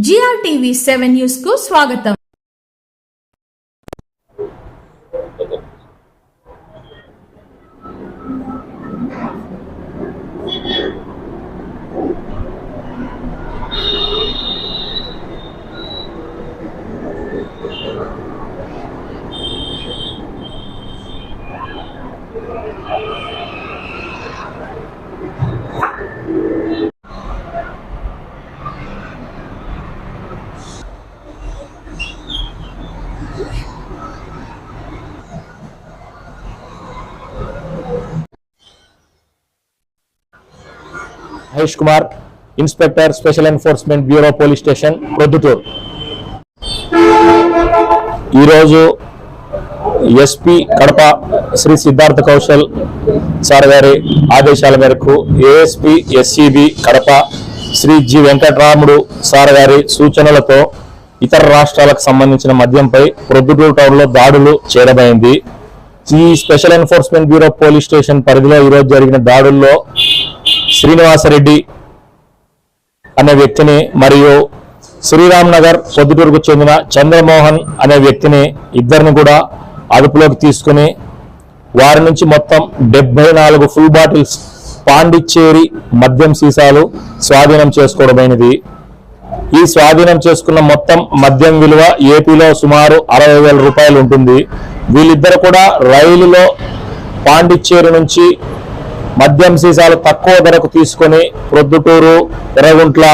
GRTV 7 news కు స్వాగతం. Mahesh Kumar, inspector special enforcement bureau police station Proddatur. ఈరోజు ఎస్పీ కడప శ్రీ సిద్ధార్థ కౌశల్ సార్ గారి ఆదేశాల మేరకు ASP SCB Kadapa Shri G Venkataramudu sir గారి సూచనలతో ఇతర రాష్ట్రాలకు సంబంధించిన మద్యంపై ప్రొద్దుటూరు టౌన్లో దాడులు చేయడమైంది. ఈ special enforcement bureau police station పరిధిలో ఈరోజు జరిగిన దాడుల్లో శ్రీనివాసరెడ్డి అనే వ్యక్తిని మరియు శ్రీరామ్ నగర్ పొద్దుటూరుకు చెందిన చంద్రమోహన్ అనే వ్యక్తిని ఇద్దరిని కూడా అదుపులోకి తీసుకుని వారి నుంచి మొత్తం 74 ఫుల్ బాటిల్స్ పాండిచ్చేరి మద్యం సీసాలు స్వాధీనం చేసుకోవడమైనది. ఈ స్వాధీనం చేసుకున్న మొత్తం మద్యం విలువ ఏపీలో సుమారు 60,000 రూపాయలు ఉంటుంది. వీళ్ళిద్దరు కూడా రైలులో పాండిచ్చేరి నుంచి మద్యం సీసాలు తక్కువ ధరకు తీసుకొని ప్రొద్దుటూరు, ఎర్రగుంట్ల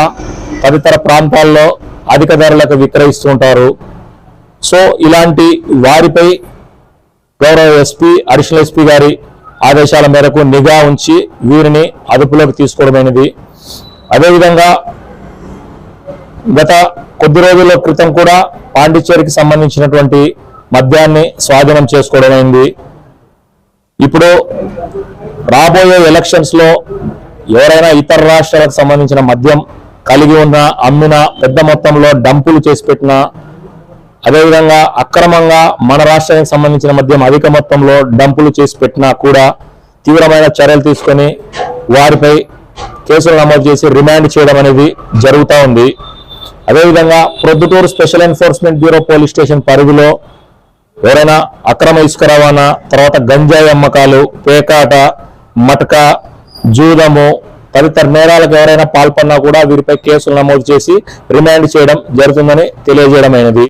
తదితర ప్రాంతాల్లో అధిక ధరలకు విక్రయిస్తుంటారు. సో ఇలాంటి వారిపై గౌరవ ఎస్పీ, అడిషనల్ ఎస్పీ గారి ఆదేశాల మేరకు నిఘా ఉంచి వీరిని అదుపులోకి తీసుకోవడమైనది. అదేవిధంగా గత కొద్ది రోజుల క్రితం కూడా పాండిచ్చేరికి సంబంధించినటువంటి మద్యాన్ని స్వాధీనం చేసుకోవడమైంది. ఇప్పుడు రాబోయే ఎలక్షన్స్ లో ఎవరైనా ఇతర రాష్ట్రాలకు సంబంధించిన మద్యం కలిగి ఉన్న, అమ్మిన, పెద్ద మొత్తంలో డంపులు చేసి పెట్టినా, అదేవిధంగా అక్రమంగా మన రాష్ట్రానికి సంబంధించిన మద్యం అధిక మొత్తంలో డంపులు చేసి పెట్టినా కూడా తీవ్రమైన చర్యలు తీసుకొని వారిపై కేసులు నమోదు చేసి రిమాండ్ చేయడం అనేది జరుగుతూ ఉంది. అదేవిధంగా Proddatur special enforcement bureau police station పరిధిలో ఎవరైనా అక్రమ ఇసుక రవాణా, తర్వాత గంజాయి అమ్మకాలు, పేకాట, మటకా, జూదము తదితర నేరాలకు ఎవరైనా పాల్పడినా కూడా వీరిపై కేసులు నమోదు చేసి రిమాండ్ చేయడం జరుగుతుందని తెలియజేయడమైనది.